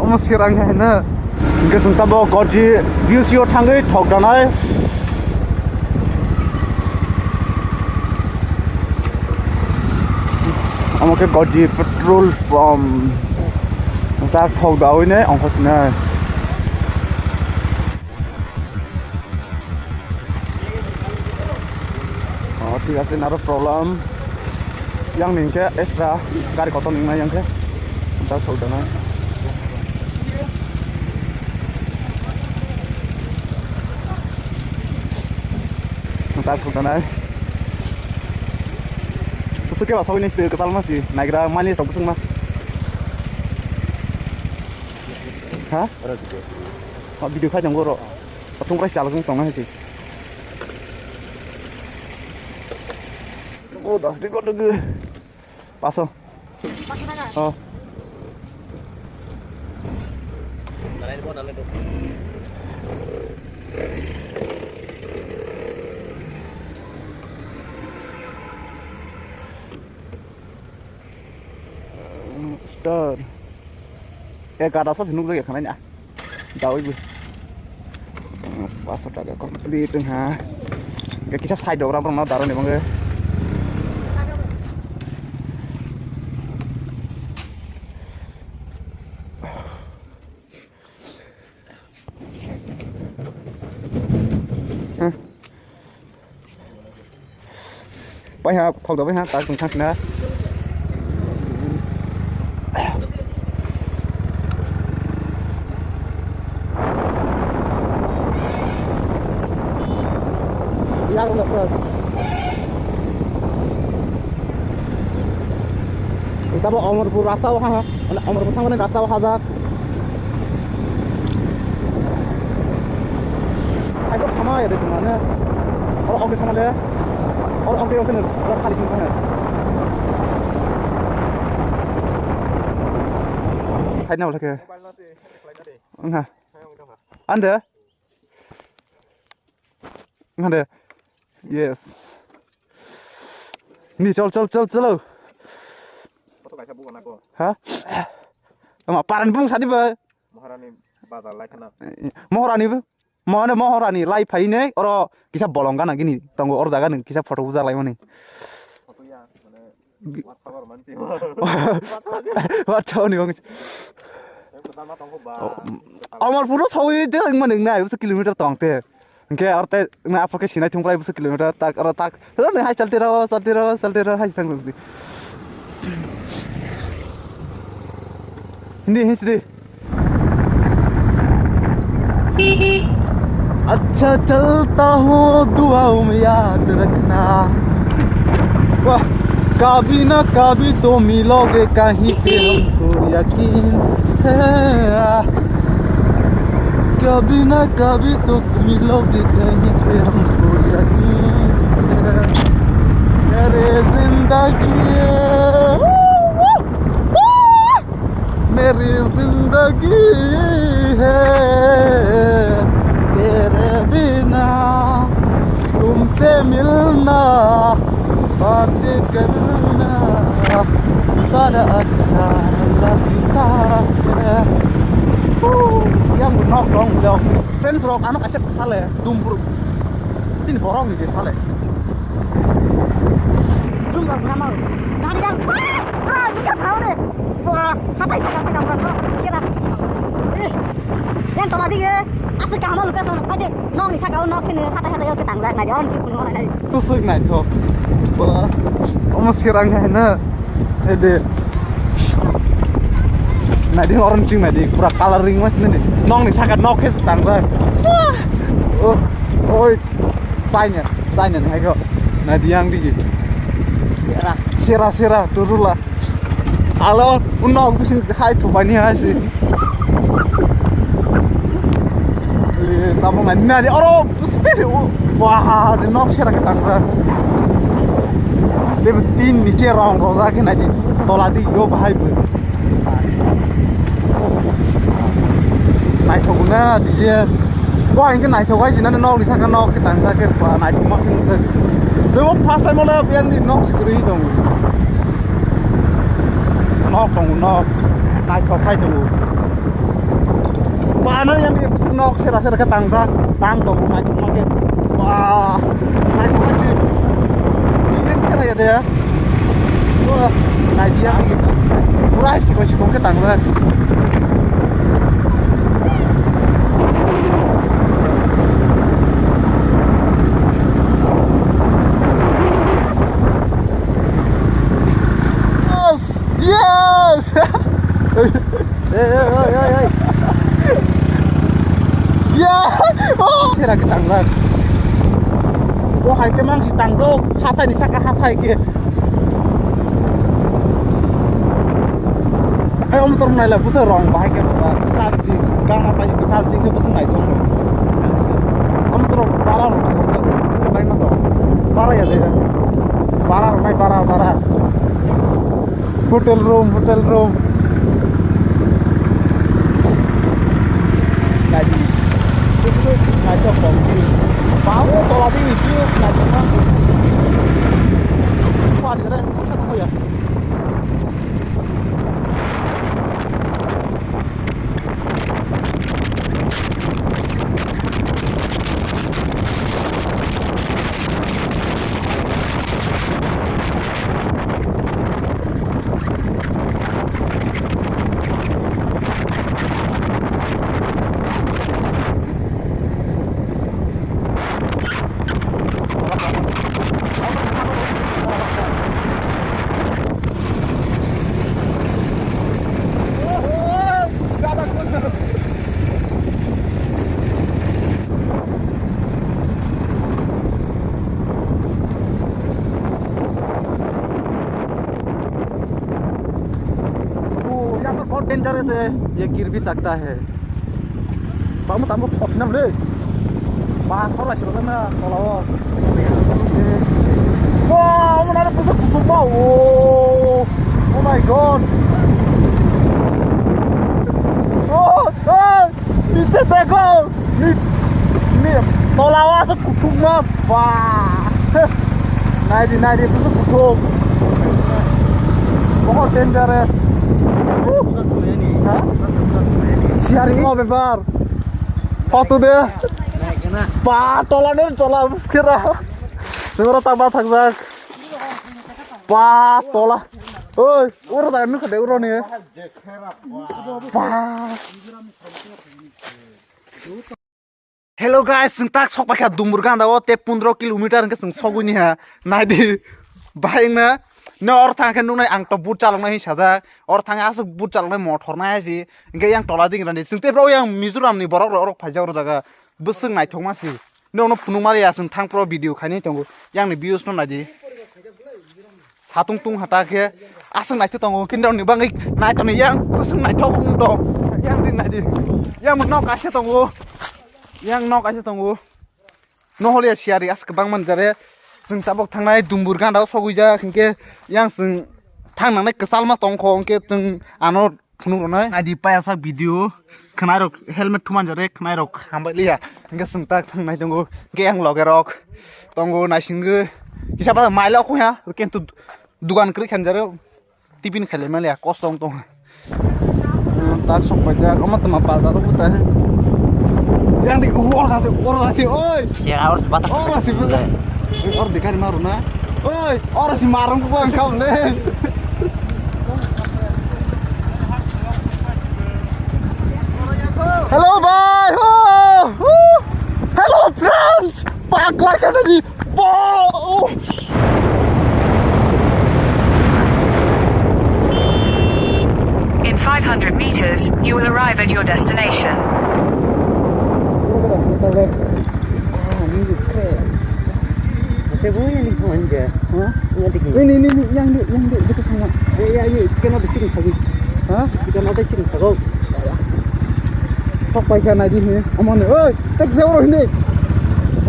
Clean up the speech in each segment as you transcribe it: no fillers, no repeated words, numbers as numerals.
Almost hirang hai na. Ingka sung tabo gorji views yo thangai thok danai. Amake gorji petrol from ta thok dau ne ongkos na. Oh, ঠিক আছে না problem. Yang ning ke extra gari kotor ning yang ke. Ta thok danai. Tak kutanai. Suke ba sawini stil kesal masih naikra manis tok sung ma. Ha? Oh video kha jong ro. Patung rai sal sung tong ha si. Oh das di ko de. Paso. Oh. Nalai ko nalai ko. Star. Gara sa sinuk lagi kan ya. Dawi bu. Pasok agak complete ha. Kayak kisah side orang mau taruh nih bang. Bây giờ thầu đó với ha, tại cùng thang nữa. Yang được rồi. Kita mau Amarpur rasta wah ha. Amarpur thang rasta wah aja. Ayo thama ya deh mana. Kalau oke sama dia. Kalau oke nih, orang kali sini kan. Hai nào là kìa. Enggak. Anda? Anda? Yes. Nih, chol. Hah? Sama paran bung sadi ba? Maharani bazar lai kana. Maharani bu? Mana Maharani lai phai ne oro kisa bolong kana gini. Tanggo or jaga ning kisa photo ujar lai mane. Photo ya mane wat khabar manchi. Wat chau ni bang. Pertama tanggo ba. Amarpur sawi je ang maning na 1 kilometer tong te. Oke, orte na apake sinai thung prai 1 kilometer tak oro tak. Ro ne hai chalte ro hai thang lugdi. Hindi हिंसदे अच्छा चलता हूँ दुआओं में याद रखना वाह कभी ना कभी तो मिलोगे कहीं पे हमको यकीन है कभी ना कभी तो मिलोगे कहीं पे हमको यकीन है मेरे जिंदगी मेरी जिंदगी है तेरे बिना तुमसे मिलना बातें करना बड़ा अच्छा लगता है yang nok dong dong friends rock anak asep sale dumpur sini borong nih sale dumpur nama nanti kan wah ini kan sahur deh wah apa sih kata kamu lo siapa yang tolak dia asal kamu lupa soal aja nong nih sakau nok ini hata yo ketangga nah orang cip punya orang ini tusuk nah tuh wah almost hirang hai na ede nah dia orang cing nah dia pura coloring mas nih nong nih sakau nok kes tangga oh oi sign nih ayo nah dia yang di sira turun lah halo unok bising hai tuh banyak sih tamu mana dia orang pasti wah jadi nok sira ketangga dia betin nih kira orang roza ke nanti toladi yo bahai bu naik guna di sini gua ingin naik gua sih nanti nok disana nok ketangga ke naik rumah itu so first time malah yang di nok sekali dong nok tong nok nai thok khai tu ba nó yang di pusing nok sera ke tangza tang tong nai thok ma ke wah nai thok sih ini sera ya deh wah nai dia murah sih kau ke tangza yes ya oh sera ke tangza oh hai ke mang si tangzo hatai ni saka hatai ke ai om tor nai la busa rong bai ke ba kesal si gang apa si kesal si ke busa nai thong om tor para ro to ke bai ma to para ya de para nai para hotel room lagi besok ngajak kopi mau tolak ini dia ngajak aku apa dia pesan apa ya बहुत डेंजरस है ये गिर भी सकता है बामु तामु फटनम ले बा थोड़ा छोड़ा ना थोड़ा वाह mana pusat kumau oh my god oh नीचे देखो नी तोलावा से कुकुमा वाह नाइडी pusat kukum बहुत dangerous siari mau bebar foto deh pa tola kira segera tambah thakjak pa tola oi ura ta nu khade ura ni pa hello guys sing tak sok pakha dumburgan dawo te 15 kilometer ke sing soguni ha naidi baing na no or thang nu nai ang to but chalnai saja or thang as but chalnai motor na si inge yang tola ding rani sing te bro yang mizoram ni borok rok phajau jaga busung nai thongma si no no phunu mari asung thang pro video khani tongo yang ni views no nadi satung tung hata ke asung nai tongo kindau ni bangai nai to ni yang busung nai thok ung do yang din nadi yang no ka se tongo no hole siari as kabang man jare जों ताबक थांनाय दुमबुर गान्दाव सगुइजा खिंके यां जों थांनानै कसालमा तंखो अंके जों आनो फुनुरनाय आदि पायासा भिडियो खनायरक हेलमेट थुमानजरे खनायरक हामबायलिया खिंके जों ता थांनाय दंगो के आं लगेरक तंगो नासिंगो हिसाबा माइला खया केन्तु दुगान क्रि खानजरे टिफिन खाले मालिया कस्तं दं ता संबायजा अमतमा बाजाराव बुता yang di orang sih, oi. Siapa harus batak? Orang sih betul. Orang di kali maruna. Oi, orang sih marung ke bawah kau nih. Hello bye. Hello friends. Pak lagi tadi. Wow. In 500 meters, you will arrive at your destination. Ini yang di besok sama. Ya kita nak bikin lagi. Hah? Kita nak bikin lagi. Sok pakai lagi ni. Aman. Oi, tak jauh ini.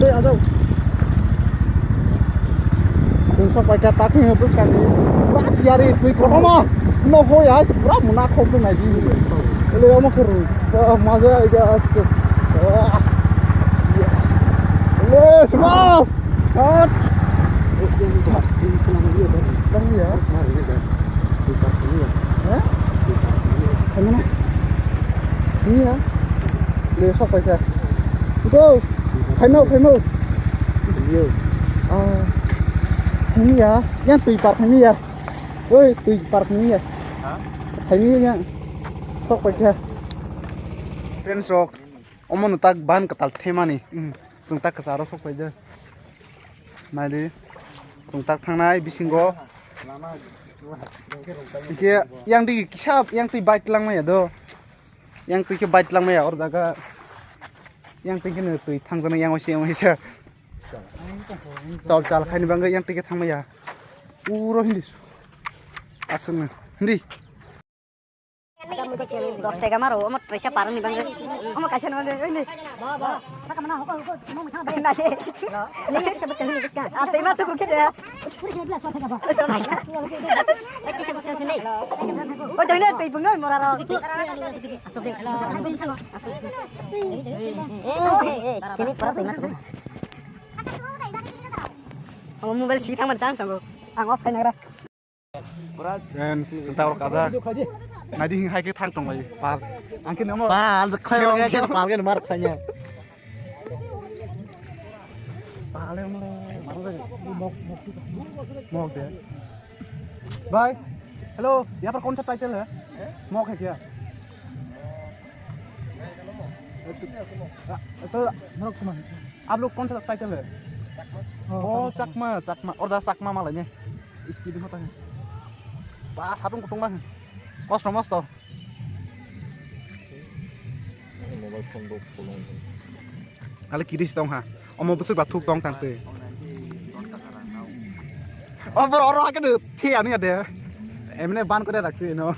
Ada. Sok pakai tak ni habis kan. Wah, siari tu kau mah. No kau ya, sebab mana kau tu lagi. Kalau kamu keru, masa aja asyik. Yes, mas. Hot. Ini ya. Hah? mana? Ini ya. Để sọc phải kìa. Go. Phải mau. Nhiều. Thằng này à? Yang tùy part thằng này à? Ôi, tùy part thằng này à? Hả? Thằng này nha. Sọc phải kìa. Friends sọc. Omon tak ban katal thema ni. Sung tak kasaro sọc phải je. Mai đi. Sung tak thang nai bisingo. Kia yang di kisap yang tùy bike lang mày do. Yang tùy cái bike lang mày or daga. Yang tùy cái này tùy thang sana yang masih se. Chal khai ni bangga yang tùy cái thang mày à. Uro hindi. Asal hindi. 10 টাকা মারো আমার পয়সা পারো নি বাংলা আমার কাছে না ওই নে বাবা টাকা মানা হোক মো মিঠা বাই না সে নে সব কহি নি কিসকা আর তেমা তো কুকে দে পুরি কে বিলা 100 টাকা বা এক কিছু বছর নেই ও দইনা তুই বুনো মোরা র আসো দে আসো তিনি পড়া তুই না আমার মোবাইল সি থামার চান্স আঙ্গো আং অফ ফাইনা Friends, sebentar orang kaza. Nanti hai cái thang trong này, pal. Angkin nama. Pal, kaya orang kaza pal kan mark tanya. Pal yang mana? Mana saja? Mok deh. Bye. Hello, यहाँ पर कौन सा टाइटल है? मॉक है क्या? तो आप लोग कौन सा टाइटल है? Oh, Cakma. और dah Cakma malahnya. Speed होता है. Pas satu kutung bang. Kos nomor to. Kali kiri sih dong ha. Omong besok batuk dong tante. Oh berorok kan deh. Tiap ni ada. Emne ban kau dah raksi no.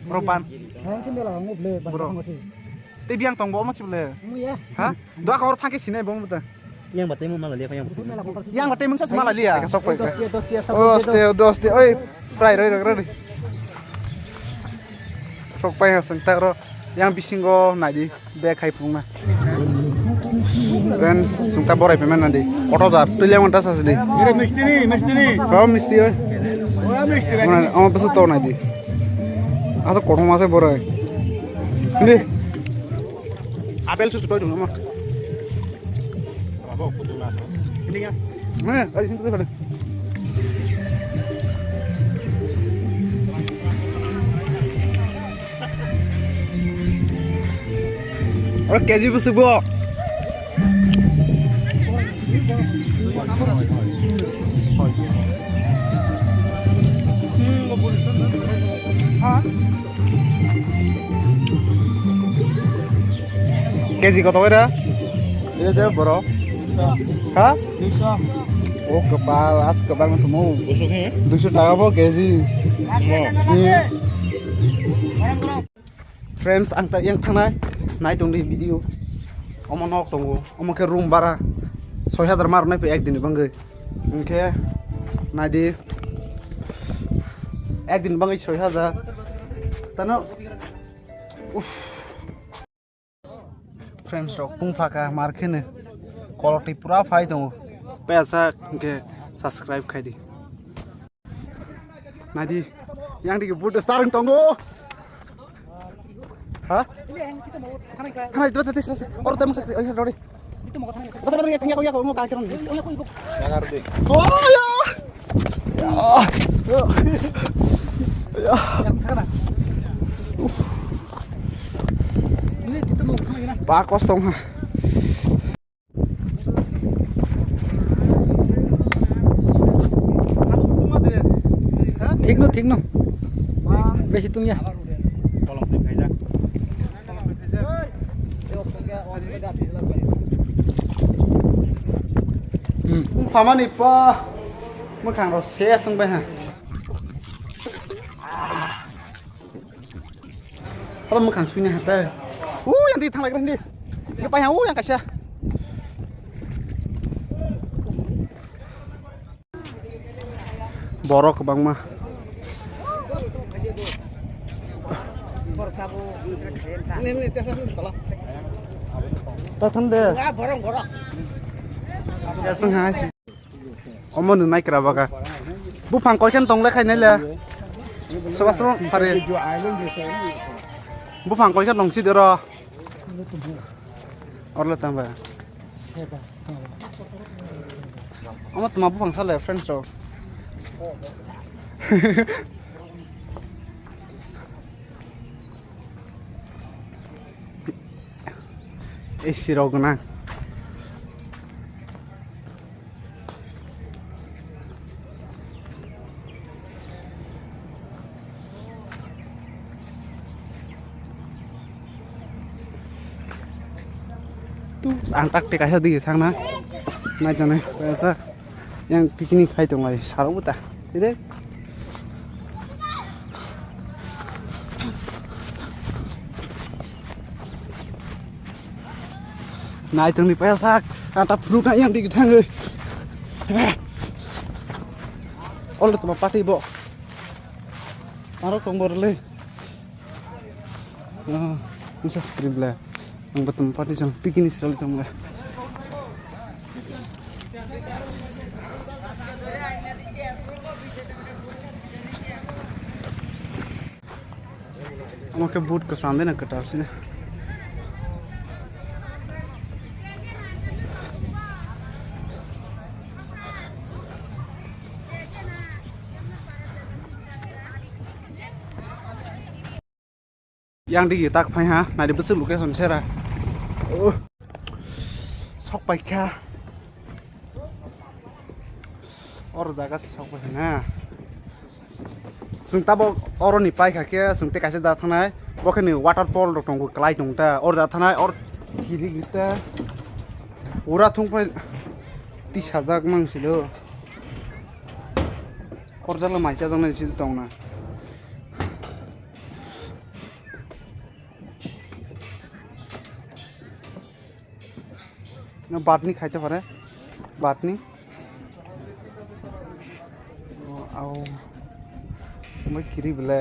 Meroban. Yang sini lah kamu beli barang masih. Tapi yang tong bawa masih beli. Iya. Hah? Dua kau orang tangkis sini bawa betul. Yang bertemu malah dia yang bertemu saya semalah dia. Kesok kau. Oh, dos dia. Oi. Fry rồi. Sok pai hasang taro yang bisingo nadi be khai phungna. Dan sungta borai pemen nadi. Auto jar tuliang mantas asdi. Mere mistri. Kau misti oi. Ora mistri. Mana am besu to nadi. Asa kono mase borai. Ini. Apel susu toy dong ama. Ini ya. Mana? Ayo sini tu. Orang keji besar bu. Keji kau tahu dah? Iya deh bro. Hah? Oh kepala ketemu. 200 টাকা bu keji. Friends, angta yang tanah. Naik dong di video, omong nok tunggu, omong ke room bara, 6000 mar naik pe ek din bangge, oke, naik di, ek din bangge 6000, tanah, friends rok pung plaka marke ne, quality pura fai tunggu, pesa oke, subscribe kai di, naik di, yang di kebut starting tunggu. Hah? Karena itu tadi selesai. Orang temu sekali. Oh ya, Dori. Itu mau ke sana. Betul ya, kau mau kaki orang. Jangan rugi. Oh ya. Ya. Yang sana. Ini kita mau ke mana? Pak kosong. ठीक नो बेसी तुम या Paman ipa mukang ro ses sang bai ha. Kalau mukang suini ha ta. Yang di thang lagi ni. Dia pai ha yang kasih. Borok bang mah. Ini tiasa salah. Tak tanda. Borong. Ya sengaja sih. Omong naik keraba ka. Bu pang kau kan tong lek hai nela. Sebasro hari. Bufang kau ikan nongsi dero. Orla tambah. Amat mah bufang salah friends so. Sirok na. Antarctica aja di sana. Nah jangan biasa yang piknik itu nggak sarung buta, tidak? Nah itu nih pesak, kata peluk yang di gedang deh. Oh lu tempat pati bo, taruh kompor le. Bisa skrip lah, yang bertempat di sana piknik sekali kamu lah. Amakke boot ke सामने ना कटार से yang di tak phai ha nai di besuk location sera sok pai kha or jaga sok pai na जों ताबो अरनि पाइ खाके जों ते कासे दा थानाय बखनि वाटरफॉल रक दंगु क्लाइ दंता और दा थानाय और गिरि गिता उरा थुंफ्राय 30,000 मांसिलो और जाला माइचा जंनाय सि दंना ना बातनि खाइते पारे बातनि आओ मैं kiri bela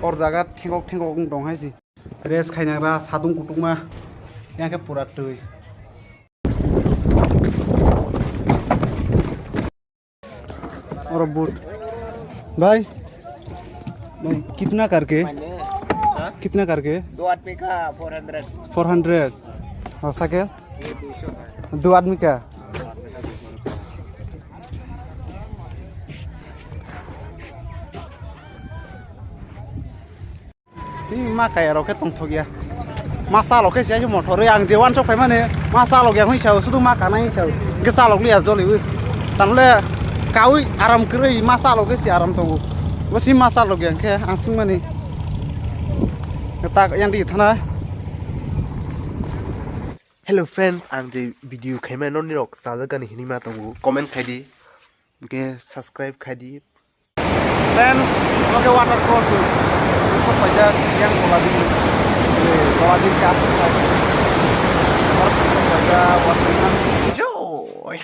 or jaga thengok dong hai si res khainagra sadung kutungma yang ke pura tui और बूट भाई कितना करके कितना करके 2 आदमी का 400 हो सके 2 आदमी का माखाय रखे तंथगिया मासा लखे से मथर आं जेवान सफाय माने मासा लगे हिसाब सुदु माखा नाय हिसाब गेसा लग्लिया जलिबो तानले काउइ आराम करै मासा लगे से आराम तंगु बसि मासा लगे आंखे आसिं माने ता yang di थाना Hello friends, ang je video khaima non ni rok sajagani hinima tongu comment khaidi ke subscribe khaidi friends oke waterfall tu saja yang koladi ke atas saja. Orang saja waterfall joy.